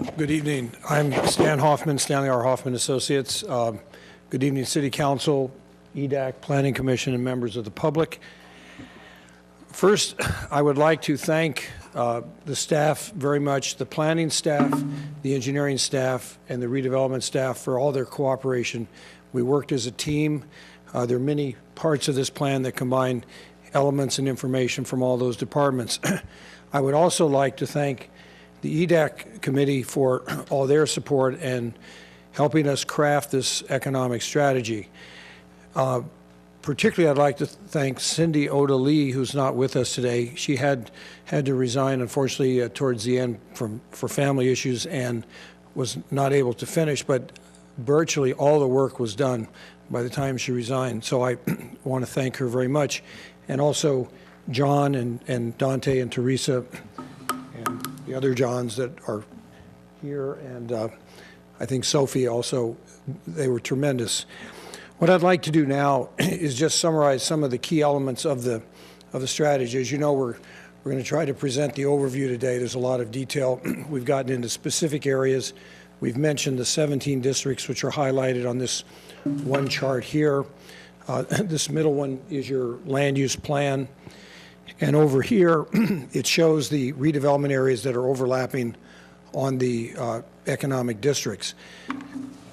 Good evening. I'm Stan Hoffman, Stanley R. Hoffman Associates. Good evening, City Council, EDAC, Planning Commission, and members of the public. First, I would like to thank the staff very much, the planning staff, the engineering staff, and the redevelopment staff for all their cooperation. We worked as a team. There are many parts of this plan that combine elements and information from all those departments. I would also like to thank the EDAC committee for all their support and helping us craft this economic strategy. Particularly, I'd like to thank Cindy Oda Lee, who's not with us today. She had to resign, unfortunately, towards the end for family issues and was not able to finish, but virtually all the work was done by the time she resigned. So I want to thank her very much. And also John and Dante and Teresa and the other Johns that are here, and I think Sophie also, they were tremendous. What I'd like to do now is just summarize some of the key elements of the strategy. As you know, we're going to try to present the overview today. There's a lot of detail. We've gotten into specific areas. We've mentioned the 17 districts, which are highlighted on this one chart here. This middle one is your land use plan. And over here, it shows the redevelopment areas that are overlapping on the economic districts.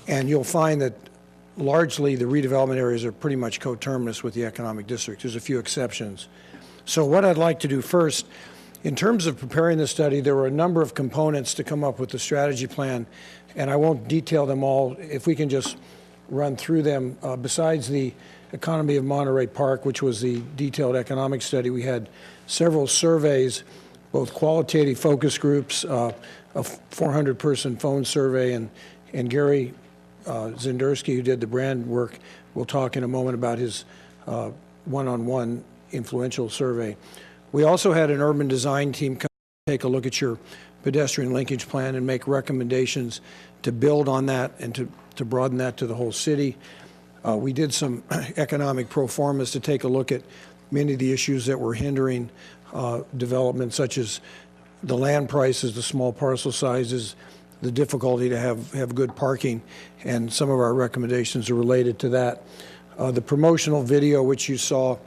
And you'll find that largely the redevelopment areas are pretty much coterminous with the economic district. There's a few exceptions. So what I'd like to do first, in terms of preparing the study, there were a number of components to come up with the strategy plan, and I won't detail them all. If we can just run through them, besides the economy of Monterey Park, which was the detailed economic study, we had several surveys, both qualitative focus groups, a 400-person phone survey, and Gary Zendersky, who did the brand work, will talk in a moment about his one-on-one influential survey. We also had an urban design team come take a look at your pedestrian linkage plan and make recommendations to build on that and to broaden that to the whole city. We did some economic pro formas to take a look at many of the issues that were hindering development, such as the land prices, the small parcel sizes, the difficulty to have good parking, and some of our recommendations are related to that. The promotional video, which you saw,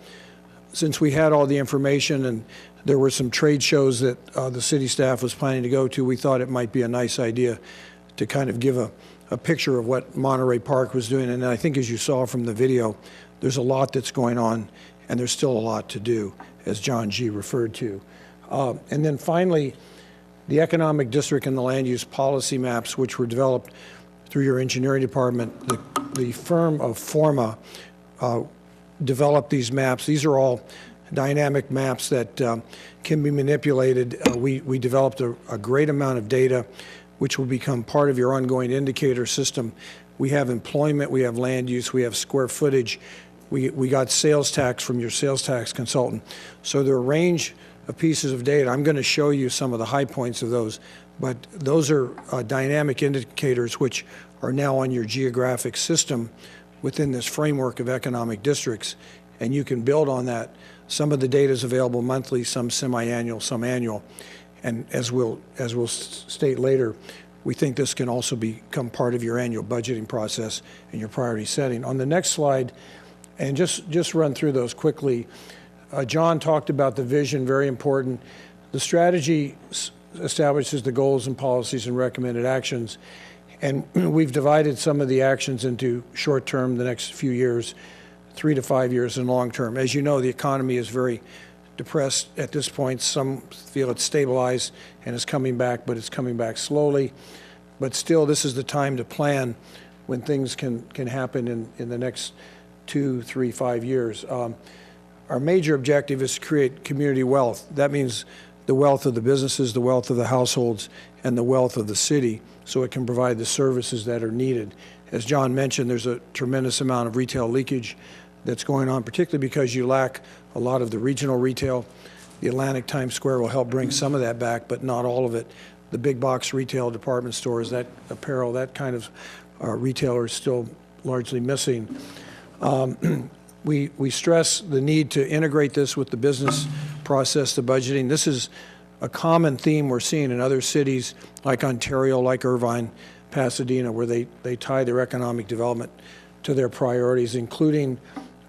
since we had all the information and there were some trade shows that the city staff was planning to go to, we thought it might be a nice idea to kind of give a picture of what Monterey Park was doing. And I think, as you saw from the video, there's a lot that's going on, and there's still a lot to do, as John G. referred to. And then finally, the economic district and the land use policy maps, which were developed through your engineering department. The firm of Forma developed these maps. These are all dynamic maps that can be manipulated. We developed a great amount of data, which will become part of your ongoing indicator system. We have employment, we have land use, we have square footage. We got sales tax from your sales tax consultant. So there are a range of pieces of data. I'm going to show you some of the high points of those, but those are dynamic indicators which are now on your geographic system within this framework of economic districts, and you can build on that. Some of the data is available monthly, some semi-annual, some annual. And as we'll state later, we think this can also become part of your annual budgeting process and your priority setting. On the next slide, and just run through those quickly, John talked about the vision, very important. The strategy establishes the goals and policies and recommended actions, and we've divided some of the actions into short-term, the next few years, 3 to 5 years, and long-term. As you know, the economy is very depressed at this point. Some feel it's stabilized and is coming back, but it's coming back slowly. But still, this is the time to plan when things can happen in the next 2, 3, 5 years. Our major objective is to create community wealth. That means the wealth of the businesses, the wealth of the households, and the wealth of the city, so it can provide the services that are needed. As John mentioned, there's a tremendous amount of retail leakage that's going on, particularly because you lack a lot of the regional retail. The Atlantic Times Square will help bring some of that back, but not all of it. The big box retail, department stores, that apparel, that kind of retailer is still largely missing. We stress the need to integrate this with the business process, the budgeting. This is a common theme we're seeing in other cities like Ontario, like Irvine, Pasadena, where they tie their economic development to their priorities, including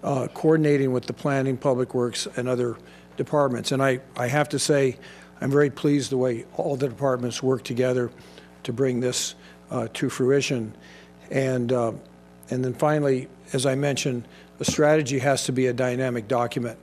coordinating with the planning, public works, and other departments. And I have to say, I'm very pleased the way all the departments work together to bring this to fruition. And then finally, as I mentioned, a strategy has to be a dynamic document.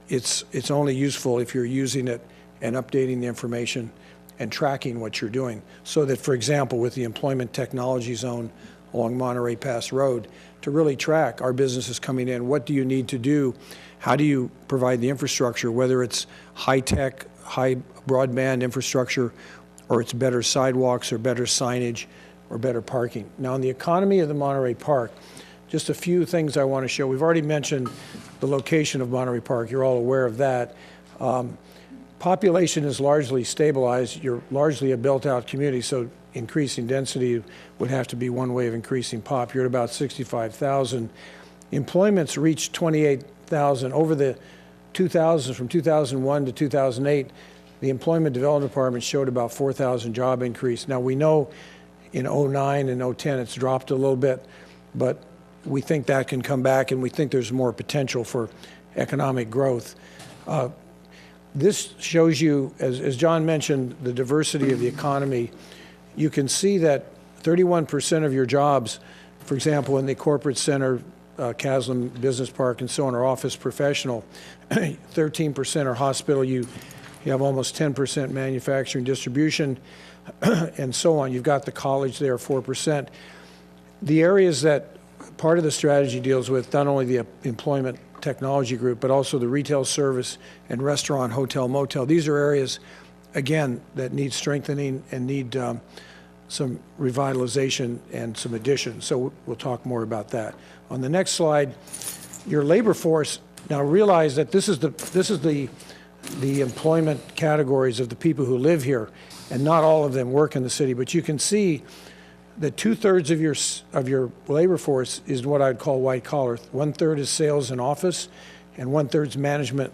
It's only useful if you're using it and updating the information and tracking what you're doing. So that, for example, with the Employment Technology Zone along Monterey Pass Road, to really track our businesses coming in, what do you need to do? How do you provide the infrastructure, whether it's high-tech, high broadband infrastructure, or it's better sidewalks or better signage or better parking. Now, in the economy of the Monterey Park, just a few things I want to show. We've already mentioned the location of Monterey Park. You're all aware of that. Population is largely stabilized. You're largely a built-out community, so increasing density would have to be one way of increasing pop. You're at about 65,000. Employment's reached 28,000. Over the 2000s, from 2001 to 2008, the Employment Development Department showed about 4,000 job increase. Now, we know in 09 and 010 it's dropped a little bit, but we think that can come back, and we think there's more potential for economic growth. This shows you, as John mentioned, the diversity of the economy. You can see that 31% of your jobs, for example, in the corporate center, Caslam Business Park and so on, are office professional. 13% are hospital. You have almost 10% manufacturing distribution, and so on. You've got the college there, 4%. The areas that part of the strategy deals with, not only the employment technology group, but also the retail service and restaurant, hotel, motel. These are areas, again, that need strengthening and need some revitalization and some addition. So we'll talk more about that. On the next slide, your labor force. Now realize that this is the employment categories of the people who live here, and not all of them work in the city. But you can see that 2/3 of your labor force is what I'd call white collar. 1/3 is sales and office, and 1/3 is management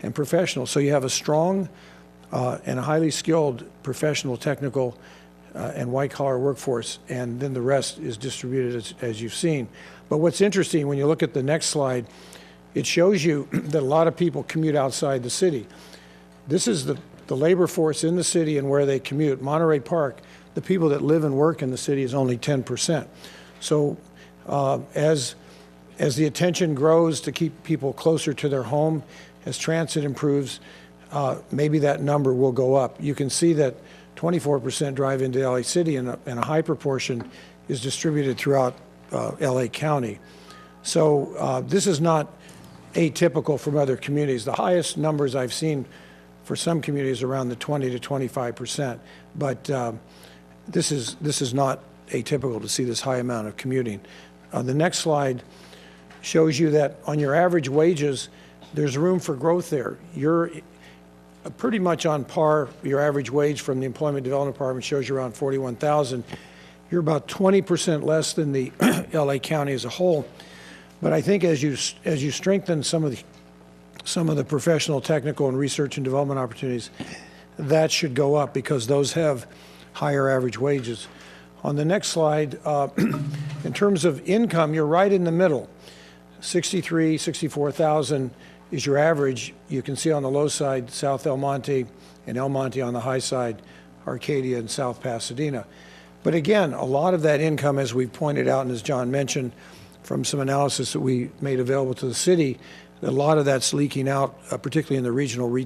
and professional. So you have a strong and a highly skilled professional, technical, and white collar workforce, and then the rest is distributed as you've seen. But what's interesting, when you look at the next slide, it shows you that a lot of people commute outside the city. This is the labor force in the city and where they commute. Monterey Park, the people that live and work in the city is only 10%. So as the attention grows to keep people closer to their home, as transit improves, maybe that number will go up. You can see that 24% drive into LA City, and a high proportion is distributed throughout LA County. So this is not atypical from other communities. The highest numbers I've seen for some communities around the 20 to 25%, but this is not atypical to see this high amount of commuting. The next slide shows you that on your average wages, there's room for growth there. You're pretty much on par. Your average wage from the Employment Development Department shows you around 41,000. You're about 20% less than the LA County as a whole. But I think as you strengthen some of the professional, technical, and research and development opportunities, that should go up because those have higher average wages. On the next slide, in terms of income, you're right in the middle. 63, 64,000 is your average. You can see on the low side, South El Monte, and El Monte on the high side, Arcadia and South Pasadena. But again, a lot of that income, as we pointed out and as John mentioned, from some analysis that we made available to the city, a lot of that's leaking out, particularly in the regional retail